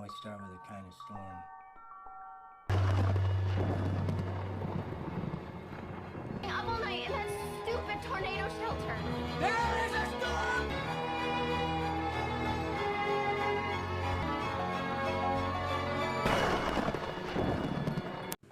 always start with a kind of storm. Up all night in that stupid tornado shelter. There is a storm!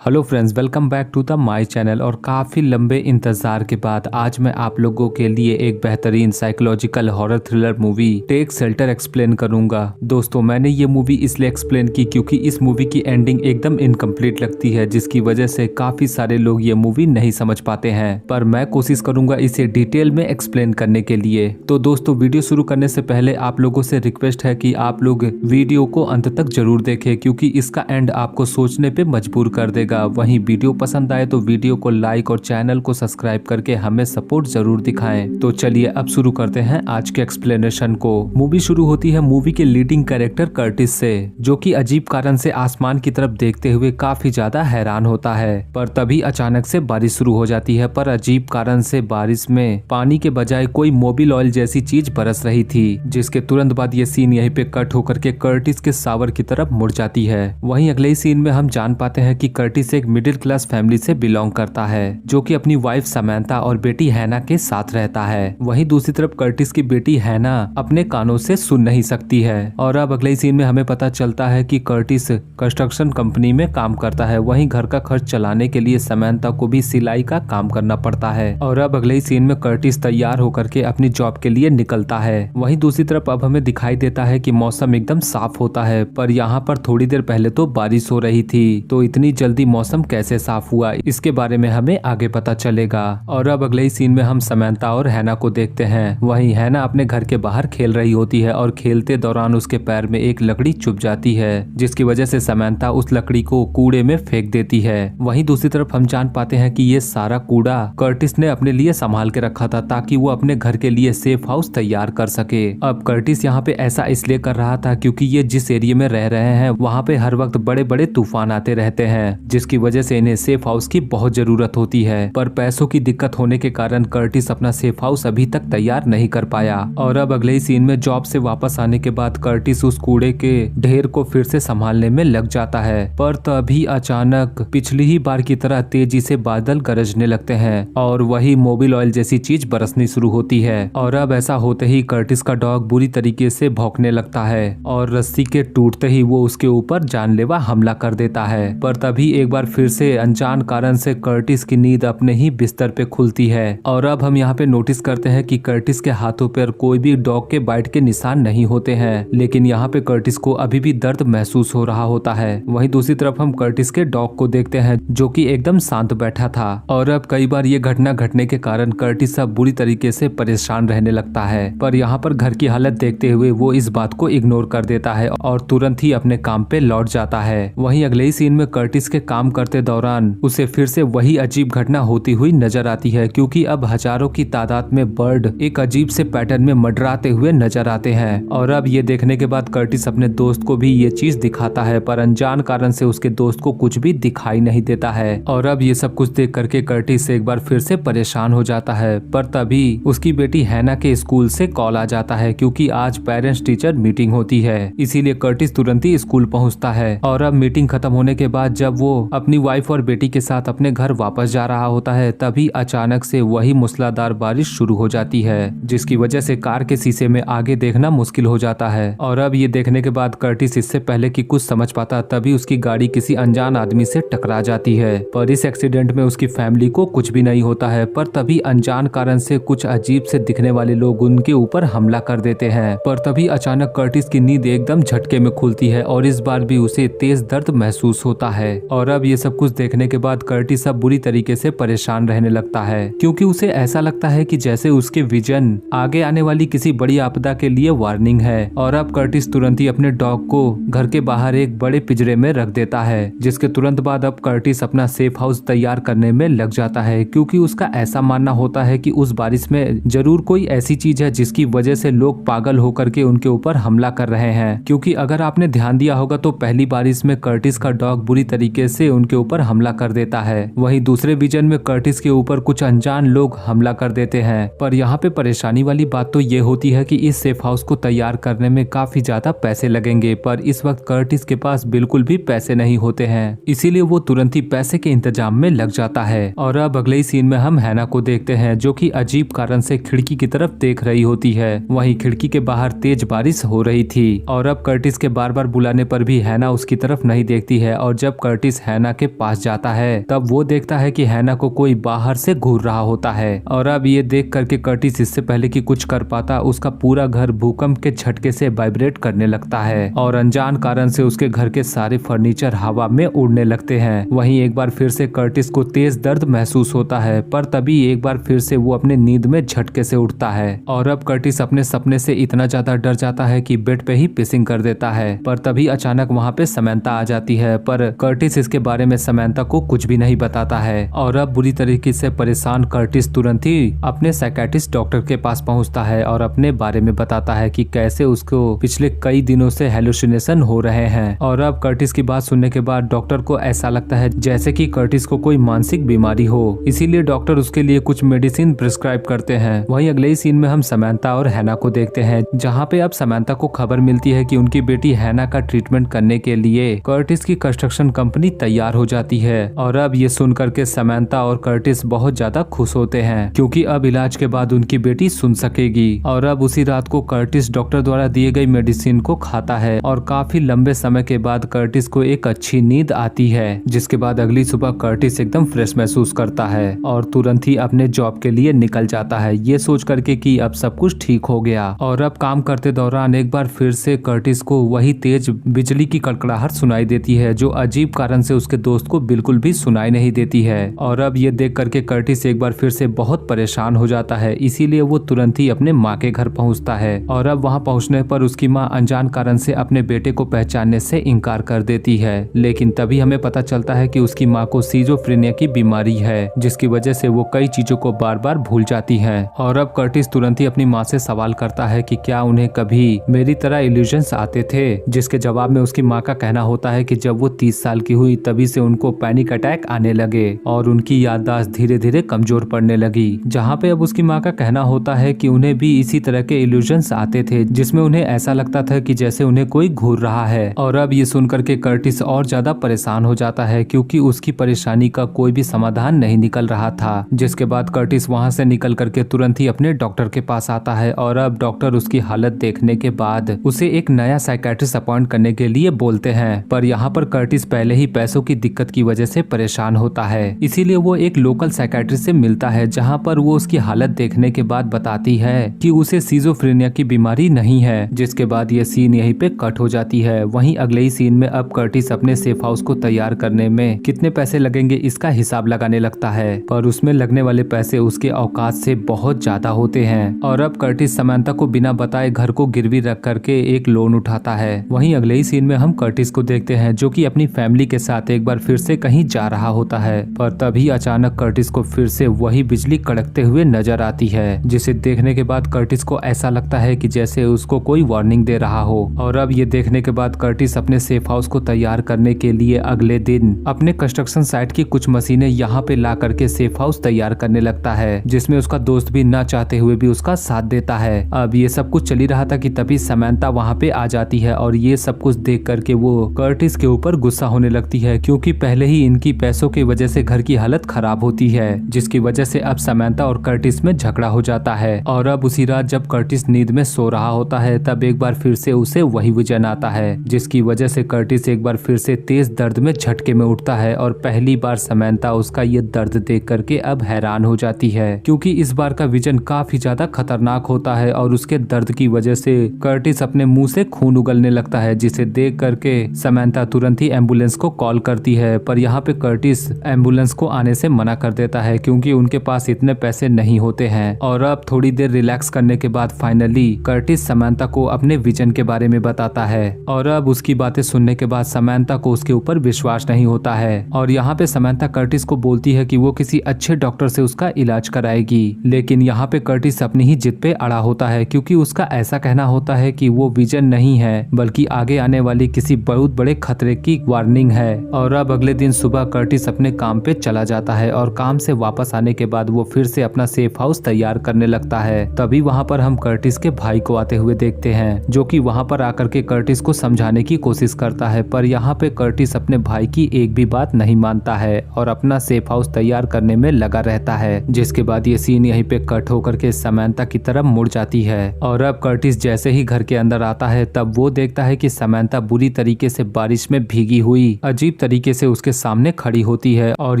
Hello friends, welcome back to the my channel. और काफ़ी लंबे इंतज़ार के बाद आज मैं आप लोगों के लिए एक बेहतरीन psychological horror thriller movie Take Shelter explain करूंगा। दोस्तों, मैंने ये मूवी इसलिए एक्सप्लेन की क्योंकि इस मूवी की एंडिंग एकदम इनकम्प्लीट लगती है, जिसकी वजह से काफ़ी सारे लोग ये मूवी नहीं समझ पाते हैं, पर मैं कोशिश करूंगा इसे डिटेल में एक्सप्लेन करने के लिए। तो दोस्तों, वीडियो शुरू करने से पहले आप लोगों से रिक्वेस्ट है कि आप लोग वीडियो को अंत तक जरूर देखें, क्योंकि इसका एंड आपको सोचने पे मजबूर कर देगा। वहीं वीडियो पसंद आए तो वीडियो को लाइक और चैनल को सब्सक्राइब करके हमें सपोर्ट जरूर दिखाएं। तो चलिए अब शुरू करते हैं आज के एक्सप्लेनेशन को। मूवी शुरू होती है मूवी के लीडिंग कैरेक्टर कर्टिस से, जो कि अजीब कारण से आसमान की तरफ देखते हुए काफी ज्यादा हैरान होता है। पर तभी अचानक से बारिश शुरू हो जाती है, पर अजीब कारण से बारिश में पानी के बजाय कोई मोबिल ऑयल जैसी चीज बरस रही थी, जिसके तुरंत बाद ये सीन यहीं पे कट होकर के कर्टिस के शावर की तरफ मुड़ जाती है। वहीं अगले ही सीन में हम जान पाते हैं कि कर्टिस एक मिडिल क्लास फैमिली से बिलोंग करता है, जो कि अपनी वाइफ समैंथा और बेटी हैना के साथ रहता है। वहीं दूसरी तरफ कर्टिस की बेटी हैना अपने कानों से सुन नहीं सकती है। और अब अगले सीन में हमें पता चलता है कि कर्टिस कंस्ट्रक्शन कंपनी में काम करता है। वहीं घर का खर्च चलाने के लिए समैंथा को भी सिलाई का काम करना पड़ता है। और अब अगले सीन में कर्टिस तैयार होकर के अपनी जॉब के लिए निकलता है। वहीं दूसरी तरफ अब हमें दिखाई देता है कि मौसम एकदम साफ होता है, पर यहाँ पर थोड़ी देर पहले तो बारिश हो रही थी, तो इतनी जल्दी मौसम कैसे साफ हुआ, इसके बारे में हमें आगे पता चलेगा। और अब अगले ही सीन में हम समैंथा और हैना को देखते हैं। वहीं हैना अपने घर के बाहर खेल रही होती है और खेलते दौरान उसके पैर में एक लकड़ी चुभ जाती है, जिसकी वजह से समैंथा उस लकड़ी को कूड़े में फेंक देती है। वहीं दूसरी तरफ हम जान पाते हैं कि ये सारा कूड़ा कर्टिस ने अपने लिए संभाल के रखा था, ताकि वो अपने घर के लिए सेफ हाउस तैयार कर सके। अब कर्टिस यहाँ पे ऐसा इसलिए कर रहा था क्योंकि ये जिस एरिया में रह रहे हैं वहाँ पे हर वक्त बड़े बड़े तूफान आते रहते हैं, जिसकी वजह से इन्हें सेफ हाउस की बहुत जरूरत होती है। पर पैसों की दिक्कत होने के कारण कर्टिस अपना सेफ हाउस अभी तक तैयार नहीं कर पाया। और अब अगले ही सीन में जॉब से वापस आने के बाद कर्टिस उस कूड़े के ढेर को फिर से संभालने में लग जाता है। पर तभी अचानक पिछली ही बार की तरह तेजी से बादल गरजने लगते हैं और वही मोबिल ऑयल जैसी चीज बरसनी शुरू होती है। और अब ऐसा होते ही कर्टिस का डॉग बुरी तरीके से भौंकने लगता है और रस्सी के टूटते ही वो उसके ऊपर जानलेवा हमला कर देता है। पर तभी एक बार फिर से अनजान कारण से कर्टिस की नींद अपने ही बिस्तर पे खुलती है। और अब हम यहाँ पे नोटिस करते हैं कि कर्टिस के हाथों पर कोई भी डॉग के बाइट के निशान नहीं होते हैं, लेकिन यहाँ पे कर्टिस को अभी भी दर्द महसूस हो रहा होता है। वहीं दूसरी तरफ हम कर्टिस के डॉग को देखते हैं, जो कि एकदम शांत बैठा था। और अब कई बार ये घटना घटने के कारण कर्टिस अब बुरी तरीके से परेशान रहने लगता है, पर यहाँ पर घर की हालत देखते हुए वो इस बात को इग्नोर कर देता है और तुरंत ही अपने काम पे लौट जाता है। वहीं अगले ही सीन में कर्टिस के काम करते दौरान उसे फिर से वही अजीब घटना होती हुई नजर आती है, क्योंकि अब हजारों की तादाद में बर्ड एक अजीब से पैटर्न में मंडराते हुए नजर आते हैं। और अब ये देखने के बाद कर्टिस अपने दोस्त को भी ये चीज दिखाता है, पर अनजान कारण से उसके दोस्त को कुछ भी दिखाई नहीं देता है। और अब ये सब कुछ देख करके कर्टिस एक बार फिर से परेशान हो जाता है। पर तभी उसकी बेटी हैना के स्कूल से कॉल आ जाता है, क्योंकि आज पेरेंट्स टीचर मीटिंग होती है, इसीलिए कर्टिस तुरंत ही स्कूल पहुंचता है। और अब मीटिंग खत्म होने के बाद जब वो अपनी वाइफ और बेटी के साथ अपने घर वापस जा रहा होता है, तभी अचानक से वही मूसलाधार बारिश शुरू हो जाती है, जिसकी वजह से कार के शीशे में आगे देखना मुश्किल हो जाता है। और अब ये देखने के बाद कर्टिस इससे पहले कि कुछ समझ पाता, तभी उसकी गाड़ी किसी अनजान आदमी से टकरा जाती है। पर इस एक्सीडेंट में उसकी फैमिली को कुछ भी नहीं होता है, पर तभी अनजान कारण से कुछ अजीब से दिखने वाले लोग उनके ऊपर हमला कर देते हैं। पर तभी अचानक कर्टिस की नींद एकदम झटके में खुलती है और इस बार भी उसे तेज दर्द महसूस होता है। और अब ये सब कुछ देखने के बाद कर्टिस अब बुरी तरीके से परेशान रहने लगता है, क्योंकि उसे ऐसा लगता है कि जैसे उसके विजन आगे आने वाली किसी बड़ी आपदा के लिए वार्निंग है। और अब कर्टिस तुरंत ही अपने डॉग को घर के बाहर एक बड़े पिंजरे में रख देता है, जिसके तुरंत बाद अब कर्टिस अपना सेफ हाउस तैयार करने में लग जाता है, क्योंकि उसका ऐसा मानना होता है कि उस बारिश में जरूर कोई ऐसी चीज है जिसकी वजह से लोग पागल होकर के उनके ऊपर हमला कर रहे हैं। क्योंकि अगर आपने ध्यान दिया होगा तो पहली बारिश में कर्टिस का डॉग बुरी तरीके से से उनके ऊपर हमला कर देता है। वहीं दूसरे विजन में कर्टिस के ऊपर कुछ अनजान लोग हमला कर देते हैं। पर यहाँ पे परेशानी वाली बात तो ये होती है कि इस सेफ हाउस को तैयार करने में काफी ज्यादा पैसे लगेंगे, पर इस वक्त कर्टिस के पास बिल्कुल भी पैसे नहीं होते हैं, इसीलिए वो तुरंत ही पैसे के इंतजाम में लग जाता है। और अब अगले ही सीन में हम हैना को देखते हैं जो कि अजीब कारण से खिड़की की तरफ देख रही होती है। वहीं खिड़की के बाहर तेज बारिश हो रही थी और अब कर्टिस के बार बार बुलाने पर भी हैना उसकी तरफ नहीं देखती है। और जब कर्टिस हैना के पास जाता है तब वो देखता है कि हैना को कोई बाहर से घूर रहा होता है। और अब ये देख करके कर्टिस इससे पहले कि कुछ कर पाता उसका पूरा घर भूकंप के झटके से वाइब्रेट करने लगता है और अनजान कारण से उसके घर के सारे फर्नीचर हवा में उड़ने लगते हैं। वहीं एक बार फिर से कर्टिस को तेज दर्द महसूस होता है, पर तभी एक बार फिर से वो अपने नींद में झटके से उठता है। और अब कर्टिस अपने सपने से इतना ज्यादा डर जाता है कि बेड पे ही पिसिंग कर देता है। पर तभी अचानक वहाँ पे समंथा आ जाती है, पर कर्टिस इसके बारे में समंथा को कुछ भी नहीं बताता है। और अब बुरी तरीके से परेशान कर्टिस तुरंत ही अपने साइकियाट्रिस्ट डॉक्टर के पास पहुंचता है और अपने बारे में बताता है कि कैसे उसको पिछले कई दिनों से हेलुसिनेशन हो रहे हैं। और अब कर्टिस की बात सुनने के बाद डॉक्टर को ऐसा लगता है जैसे कि कर्टिस को कोई मानसिक बीमारी हो, इसीलिए डॉक्टर उसके लिए कुछ मेडिसिन प्रिस्क्राइब करते हैं। वहीं अगले ही सीन में हम समंथा और हैना को देखते हैं, जहाँ पे अब समंथा को खबर मिलती है कि उनकी बेटी हैना का ट्रीटमेंट करने के लिए कर्टिस की कंस्ट्रक्शन कंपनी तैयार हो जाती है। और अब ये सुन करके समंथा और कर्टिस बहुत ज्यादा खुश होते हैं क्योंकि अब इलाज के बाद उनकी बेटी सुन सकेगी। और अब उसी रात को कर्टिस डॉक्टर द्वारा दिए गई मेडिसिन को खाता है और काफी लंबे समय के बाद कर्टिस को एक अच्छी नींद आती है, जिसके बाद अगली सुबह कर्टिस एकदम फ्रेश महसूस करता है और तुरंत ही अपने जॉब के लिए निकल जाता है, ये सोच करके कि अब सब कुछ ठीक हो गया। और अब काम करते दौरान एक बार फिर से कर्टिस को वही तेज बिजली की कड़कड़ाहट सुनाई देती है जो अजीब कारण से उसके दोस्त को बिल्कुल भी सुनाई नहीं देती है। और अब ये देख करके कर्टिस एक बार फिर से बहुत परेशान हो जाता है, इसीलिए वो तुरंत ही अपने माँ के घर पहुँचता है। और अब वहाँ पहुँचने पर उसकी माँ अनजान कारण से अपने बेटे को पहचानने से इनकार कर देती है, लेकिन तभी हमें पता चलता है कि उसकी माँ को सिजोफ्रेनिया की बीमारी है, जिसकी वजह से वो कई चीजों को बार बार भूल जाती है। और अब कर्टिस तुरंत ही अपनी माँ से सवाल करता है कि क्या उन्हें कभी मेरी तरह इल्यूजन्स आते थे, जिसके जवाब में उसकी माँ का कहना होता है कि जब वो 30 साल की हुई तभी से उनको पैनिक अटैक आने लगे और उनकी याददाश्त धीरे धीरे कमजोर पड़ने लगी। जहाँ पे अब उसकी माँ का कहना होता है कि उन्हें भी इसी तरह के इल्यूजन्स आते थे, जिसमें उन्हें ऐसा लगता था कि जैसे उन्हें कोई घूर रहा है। और अब ये सुनकर के कर्टिस और ज्यादा परेशान हो जाता है क्योंकि उसकी परेशानी का कोई भी समाधान नहीं निकल रहा था। जिसके बाद कर्टिस वहाँ से निकल करके तुरंत ही अपने डॉक्टर के पास आता है और अब डॉक्टर उसकी हालत देखने के बाद उसे एक नया साइकियाट्रिस्ट अपॉइंट करने के लिए बोलते हैं। पर यहाँ पर कर्टिस पहले ही पैसों की दिक्कत की वजह से परेशान होता है, इसीलिए वो एक लोकल साइकियाट्रिस्ट से मिलता है, जहाँ पर वो उसकी हालत देखने के बाद बताती है कि उसे सिजोफ्रेनिया की बीमारी नहीं है। जिसके बाद ये सीन यहीं पे कट हो जाती है। वहीं अगले ही सीन में अब कर्टिस अपने सेफ हाउस को तैयार करने में कितने पैसे लगेंगे इसका हिसाब लगाने लगता है, पर उसमें लगने वाले पैसे उसके औकात से बहुत ज्यादा होते हैं। और अब कर्टिस समंथा को बिना बताए घर को गिरवी रख करके एक लोन उठाता है। वहीं अगले ही सीन में हम कर्टिस को देखते हैं जो कि अपनी फैमिली के साथ एक बार फिर से कहीं जा रहा होता है, पर तभी अचानक कर्टिस को फिर से वही बिजली कड़कते हुए नजर आती है, जिसे देखने के बाद कर्टिस को ऐसा लगता है कि जैसे उसको कोई वार्निंग दे रहा हो। और अब ये देखने के बाद कर्टिस अपने सेफ हाउस को तैयार करने के लिए अगले दिन अपने कंस्ट्रक्शन साइट की कुछ मशीनें यहाँ पे ला करके सेफ हाउस तैयार करने लगता है, जिसमें उसका दोस्त भी ना चाहते हुए भी उसका साथ देता है। अब ये सब कुछ चल ही रहा था कि तभी समंथा वहाँ पे आ जाती है और ये सब कुछ देख करके वो कर्टिस के ऊपर गुस्सा होने लगती है, क्योंकि पहले ही इनकी पैसों की वजह से घर की हालत खराब होती है, जिसकी वजह से अब समंथा और कर्टिस में झगड़ा हो जाता है। और अब उसी रात जब कर्टिस नींद में सो रहा होता है तब एक बार फिर से उसे वही विजन आता है, जिसकी वजह से कर्टिस एक बार फिर से तेज दर्द में झटके में उठता है। और पहली बार समंथा उसका ये दर्द देख करके अब हैरान हो जाती है, क्योंकि इस बार का विजन काफी ज्यादा खतरनाक होता है और उसके दर्द की वजह से कर्टिस अपने मुंह से खून उगलने लगता है, जिसे देख करके समंथा तुरंत ही एम्बुलेंस को कॉल करती है। पर यहाँ पे कर्टिस एम्बुलेंस को आने से मना कर देता है क्योंकि उनके पास इतने पैसे नहीं होते हैं। और अब थोड़ी देर रिलैक्स करने के बाद फाइनली कर्टिस समंथा को अपने विजन के बारे में बताता है। और अब उसकी बातें सुनने के बाद समंथा को उसके ऊपर विश्वास नहीं होता है और यहाँ पे समंथा कर्टिस को बोलती है कि वो किसी अच्छे डॉक्टर से उसका इलाज कराएगी। लेकिन यहाँ पे कर्टिस अपनी ही जिद पे अड़ा होता है, क्योंकि उसका ऐसा कहना होता है कि वो विजन नहीं है बल्कि आगे आने वाली किसी बहुत बड़े खतरे की वार्निंग है और अब अगले दिन सुबह कर्टिस अपने काम पे चला जाता है और काम से वापस आने के बाद वो फिर से अपना सेफ हाउस तैयार करने लगता है। तभी वहाँ पर हम कर्टिस के भाई को आते हुए देखते हैं, जो कि वहाँ पर आकर के कर्टिस को समझाने की कोशिश करता है, पर यहाँ पे कर्टिस अपने भाई की एक भी बात नहीं मानता है और अपना सेफ हाउस तैयार करने में लगा रहता है। जिसके बाद ये सीन यहीं पे कट होकर के समंथा की तरफ मुड़ जाती है और अब कर्टिस जैसे ही घर के अंदर आता है तब वो देखता है कि समंथा बुरी तरीके से बारिश में भीगी हुई अजीब तरीके से उसके सामने खड़ी होती है और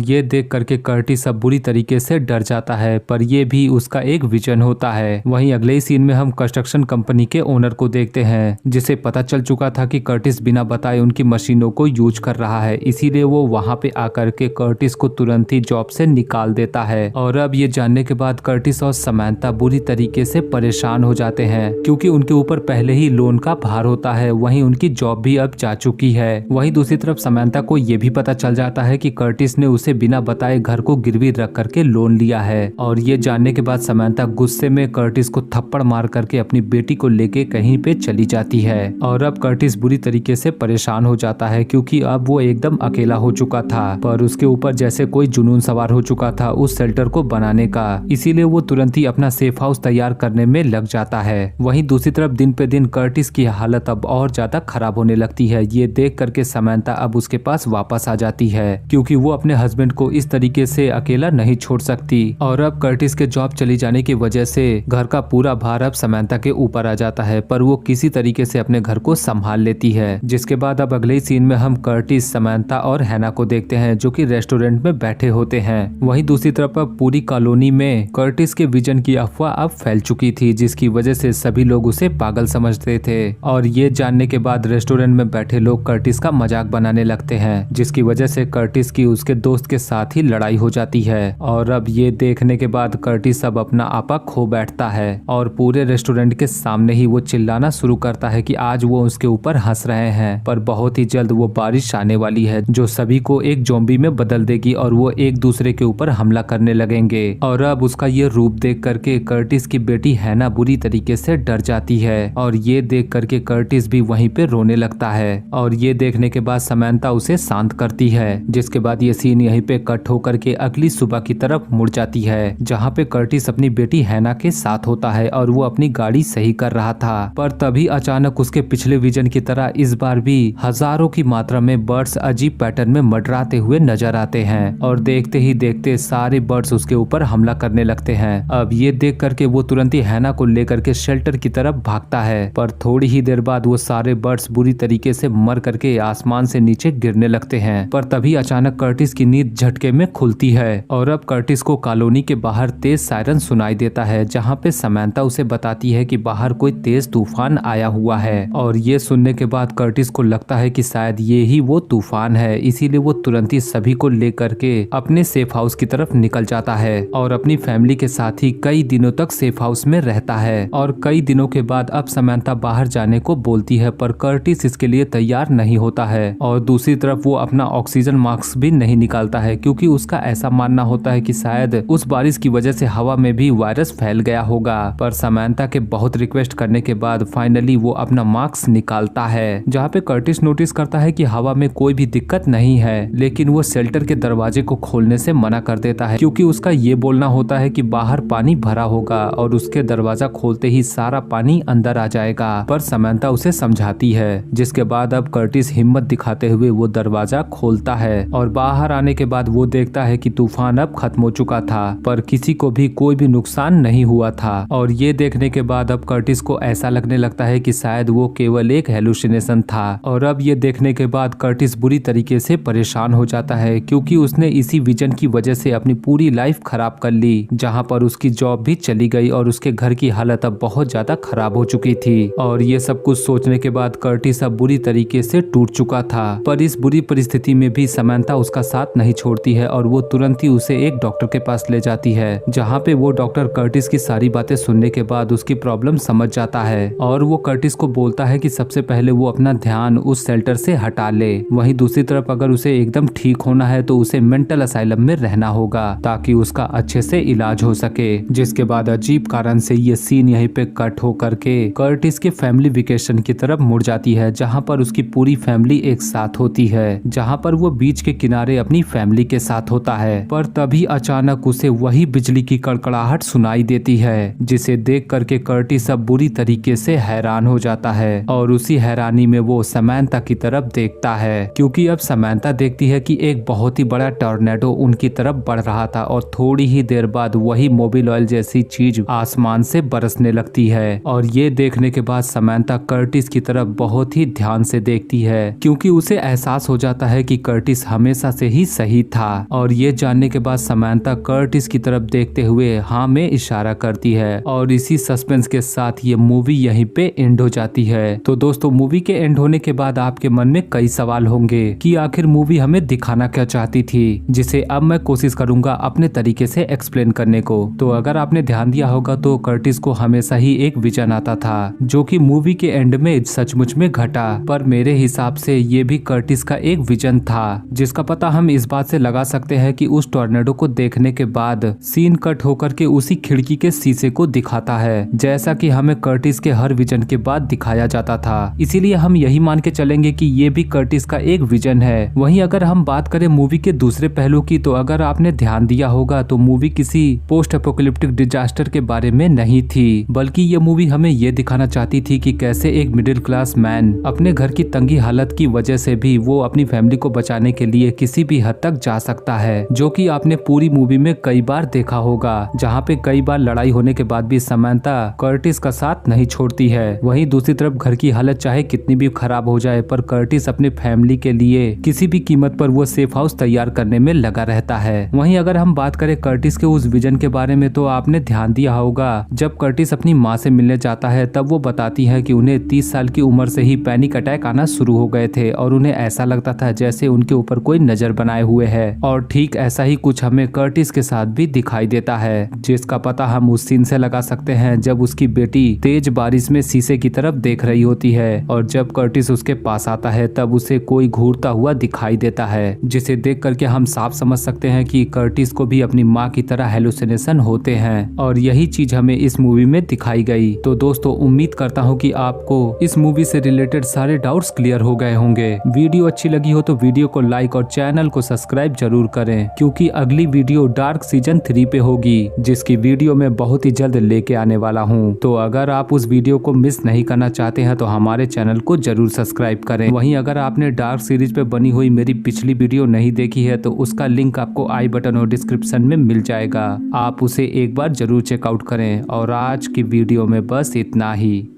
ये देख करके कर्टिस अब बुरी तरीके से डर जाता है, पर ये भी उसका एक विजन होता है। वहीं अगले ही सीन में हम कंस्ट्रक्शन कंपनी के ओनर को देखते हैं, जिसे पता चल चुका था कि कर्टिस बिना बताए उनकी मशीनों को यूज कर रहा है, इसीलिए वो वहाँ पे आकर के कर्टिस को तुरंत ही जॉब से निकाल देता है। और अब ये जानने के बाद कर्टिस और समंथा बुरी तरीके से परेशान हो जाते हैं, क्योंकि उनके ऊपर पहले ही लोन का भार होता है। वहीं उनकी जॉब भी अब जा चुकी है। वहीं दूसरी तरफ समंथा को ये भी पता चल जाता है कि कर्टिस ने उसे बिना बताए घर को गिरवी रख करके लोन लिया है और ये जानने के बाद समंथा गुस्से में कर्टिस को थप्पड़ मार करके अपनी बेटी को लेके कहीं पे चली जाती है। और अब कर्टिस बुरी तरीके से परेशान हो जाता है, क्योंकि अब वो एकदम अकेला हो चुका था, पर उसके ऊपर जैसे कोई जुनून सवार हो चुका था उस शेल्टर को बनाने का, इसीलिए वो तुरंत ही अपना सेफ हाउस तैयार करने में लग जाता है। वहीं दूसरी तरफ दिन पे दिन कर्टिस की हालत अब और ज्यादा खराब होने लगती है। ये देख करके समंथा अब उसके पास वापस आ जाती है, क्योंकि वो अपने हस्बैंड को इस तरीके से अकेला नहीं छोड़ सकती। और अब कर्टिस के जॉब चली जाने की वजह से घर का पूरा भार अब समंथा के ऊपर आ जाता है, पर वो किसी तरीके से अपने घर को संभाल लेती है। जिसके बाद अब अगले ही सीन में हम कर्टिस, समंथा और हैना को देखते हैं, जो कि रेस्टोरेंट में बैठे होते हैं। वहीं दूसरी तरफ अब पूरी कॉलोनी में कर्टिस के विजन की अफवाह अब फैल चुकी थी, जिसकी वजह से सभी लोग उसे पागल समझते थे। और ये जानने के बाद रेस्टोरेंट में बैठे लोग कर्टिस का मजाक बनाने लगते हैं, जिसकी वजह से कर्टिस की उसके दोस्त के साथ ही लड़ाई हो जाती है। और अब ये देखने के बाद कर्टिस अब अपना आपा खो बैठता है और पूरे रेस्टोरेंट के सामने ही वो चिल्लाना शुरू करता है कि आज वो उसके ऊपर हंस रहे हैं, पर बहुत ही जल्द वो बारिश आने वाली है जो सभी को एक ज़ॉम्बी में बदल देगी और वो एक दूसरे के ऊपर हमला करने लगेंगे। और अब उसका ये रूप देख करके कर्टिस की बेटी हैना बुरी तरीके से डर जाती है और ये देख करके कर्टिस भी वहीं पे रोने लगता है। और ये देखने के बाद समंथा उसे शांत करती है। जिसके बाद ये सीन यहीं पे कट होकर के अगली सुबह की तरफ मुड़ जाती है, जहाँ पे कर्टिस अपनी बेटी हैना के साथ होता है और वो अपनी गाड़ी सही कर रहा था, पर तभी अचानक उसके पिछले विजन की तरह इस बार भी हजारों की मात्रा में बर्ड्स अजीब पैटर्न में मंडराते हुए नजर आते हैं और देखते ही देखते सारे बर्ड्स उसके ऊपर हमला करने लगते हैं। अब ये देख करके वो तुरंत ही हैना को लेकर के शेल्टर की तरफ भागता है, पर थोड़ी ही देर बाद वो सारे बर्ड्स बुरी तरीके से मर करके आसमान से नीचे गिरने लगते हैं। पर तभी अचानक कर्टिस की नींद झटके में खुलती है और अब कर्टिस को कॉलोनी के बाहर तेज सायरन सुनाई देता है, जहाँ पे समंथा उसे बताती है कि बाहर कोई तेज तूफान आया हुआ है। और ये सुनने के बाद कर्टिस को लगता है कि शायद ये ही वो तूफान है, इसीलिए वो तुरंत ही सभी को लेकर के अपने सेफ हाउस की तरफ निकल जाता है और अपनी फैमिली के साथ ही कई दिनों तक सेफ हाउस में रहता है। और कई दिनों के बाद अब समंथा बाहर जाने को बोलती है, पर कर्टिस इसके लिए तैयार नहीं होता है। और दूसरी तरफ वो अपना ऑक्सीजन मास्क भी नहीं निकालता है, क्योंकि उसका ऐसा मानना होता है कि शायद उस बारिश की वजह से हवा में भी वायरस फैल गया होगा। पर समंथा के बहुत रिक्वेस्ट करने के बाद फाइनली वो अपना मास्क निकालता है, जहाँ पे कर्टिस नोटिस करता है कि हवा में कोई भी दिक्कत नहीं है, लेकिन वो शेल्टर के दरवाजे को खोलने से मना कर देता है, क्योंकि उसका ये बोलना होता है कि बाहर पानी भरा होगा और उसके दरवाजा खोलते ही सारा पानी अंदर आ जाएगा। पर समंथा उसे समझाती है, जिसके बाद अब कर्टिस हिम्मत दिखाते हुए वो दरवाजा खोलता है और बाहर आने के बाद वो देखता है कि तूफान अब खत्म हो चुका था, पर किसी को भी कोई भी नुकसान नहीं हुआ था। और ये देखने के बाद अब कर्टिस को ऐसा लगने लगता है कि शायद वो केवल एक हेलुसिनेशन था। और अब ये देखने के बाद कर्टिस बुरी तरीके से परेशान हो जाता है, क्योंकि उसने इसी विजन की वजह से अपनी पूरी लाइफ खराब कर ली, जहाँ पर उसकी जॉब भी चली गई और उसके घर की हालत अब बहुत ज्यादा खराब हो चुकी थी। और ये सब कुछ सोचने के बाद कर्टिस अब बुरी तरीके से टूट चुका था, पर इस बुरी परिस्थिति में भी समंथा उसका साथ नहीं छोड़ती है और वो तुरंत ही उसे एक डॉक्टर के पास ले जाती है, जहाँ पे वो डॉक्टर कर्टिस की सारी बातें सुनने के बाद उसकी प्रॉब्लम समझ जाता है और वो कर्टिस को बोलता है कि सबसे पहले वो अपना ध्यान उस शेल्टर से हटा ले। वहीं दूसरी तरफ अगर उसे एकदम ठीक होना है तो उसे मेंटल असाइलम में रहना होगा, ताकि उसका अच्छे से इलाज हो सके। जिसके बाद अजीब कारण से ये सीन यहीं पे कट हो करके कर्टिस के फैमिली वेकेशन की तरफ मुड़ जाती है, जहाँ पर उसकी पूरी फैमिली एक साथ होती है है जहाँ पर वो बीच के किनारे अपनी फैमिली के साथ होता है। पर तभी अचानक उसे वही बिजली की कड़कड़ाहट सुनाई देती है, जिसे देख करके कर्टिस अब बुरी तरीके से हैरान हो जाता है और उसी हैरानी में वो समंथा की तरफ देखता है, क्योंकि अब समंथा देखती है कि एक बहुत ही बड़ा टॉर्नेडो उनकी तरफ बढ़ रहा था और थोड़ी ही देर बाद वही मोबिल ऑयल जैसी चीज आसमान से बरसने लगती है। और ये देखने के बाद समंथा कर्टिस की तरफ बहुत ही ध्यान से देखती है, क्योंकि उसे एहसास हो जाता है कि कर्टिस हमेशा से ही सही था। और ये जानने के बाद समंथा कर्टिस की तरफ देखते हुए हाँ में इशारा करती है और इसी सस्पेंस के साथ ये मूवी यहीं पे एंड हो जाती है। तो दोस्तों, मूवी के एंड होने के बाद आपके मन में कई सवाल होंगे कि आखिर मूवी हमें दिखाना क्या चाहती थी, जिसे अब मैं कोशिश करूंगा अपने तरीके से एक्सप्लेन करने को। तो अगर आपने ध्यान दिया होगा तो कर्टिस को हमेशा ही एक विजन आता था जो कि मूवी के एंड में सचमुच में घटा। पर मेरे हिसाब से ये भी कर्टिस का एक विजन था, जिसका पता हम इस बात से लगा सकते हैं कि उस टॉर्नेडो को देखने के बाद सीन कट होकर के उसी खिड़की के शीशे को दिखाता है, जैसा कि हमें कर्टिस के हर विजन के बाद दिखाया जाता था। इसीलिए हम यही मान के चलेंगे कि ये भी कर्टिस का एक विजन है। वहीं अगर हम बात करें मूवी के दूसरे पहलू की, तो अगर आपने ध्यान दिया होगा तो मूवी किसी पोस्ट एपोकलिप्टिक डिजास्टर के बारे में नहीं थी, बल्कि ये मूवी हमें ये दिखाना चाहती थी कि कैसे एक मिडिल क्लास मैन अपने घर की तंगी हालत की वजह से भी वो अपनी फैमिली को बचाने के लिए किसी भी हद तक जा सकता है, जो कि आपने पूरी मूवी में कई बार देखा होगा, जहाँ पे कई बार लड़ाई होने के बाद भी समंथा कर्टिस का साथ नहीं छोड़ती है। वहीं दूसरी तरफ घर की हालत चाहे कितनी भी खराब हो जाए, पर कर्टिस अपने फैमिली के लिए किसी भी कीमत पर वो सेफ हाउस तैयार करने में लगा रहता है। वहीं अगर हम बात करें कर्टिस के उस विजन के बारे में, तो आपने ध्यान दिया होगा जब कर्टिस अपनी माँ से मिलने जाता है तब वो बताती है कि उन्हें 30 साल की उम्र से ही पैनिक अटैक आना शुरू हो गए थे और उन्हें ऐसा लगता था जैसे उनके ऊपर कोई नजर बनाए हुए है। और ठीक ऐसा ही कुछ हमें कर्टिस के साथ भी दिखाई देता है, जिसका पता हम उस सीन से लगा सकते हैं जब उसकी बेटी तेज बारिश में शीशे की तरफ देख रही होती है और जब कर्टिस उसके पास आता है तब उसे कोई घूरता हुआ दिखाई देता है, जिसे देख करके हम साफ समझ सकते हैं कि कर्टिस को भी अपनी माँ की तरह हेलुसिनेशन होते हैं। और यही चीज हमें इस मूवी में दिखाई गई। तो दोस्तों, उम्मीद करता हूँ कि आपको इस मूवी से रिलेटेड सारे डाउट्स क्लियर हो गए होंगे। वीडियो अच्छी लगी हो तो वीडियो को लाइक और चैनल को सब्सक्राइब जरूर करें, क्योंकि अगली वीडियो डार्क सीजन 3 पे होगी, जिसकी वीडियो मैं बहुत ही जल्द लेके आने वाला हूँ। तो अगर आप उस वीडियो को मिस नहीं करना चाहते हैं तो हमारे चैनल को जरूर सब्सक्राइब करें। वहीं अगर आपने डार्क सीरीज पे बनी हुई मेरी पिछली वीडियो नहीं देखी है तो उसका लिंक आपको आई बटन और डिस्क्रिप्शन में मिल जाएगा, आप उसे एक बार जरूर चेकआउट करें। और आज की वीडियो में बस इतना ही।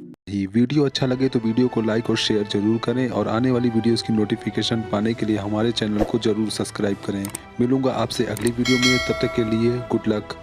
वीडियो अच्छा लगे तो वीडियो को लाइक और शेयर जरूर करें और आने वाली वीडियोस की नोटिफिकेशन पाने के लिए हमारे चैनल को जरूर सब्सक्राइब करें। मिलूंगा आपसे अगली वीडियो में, तब तक के लिए गुड लक।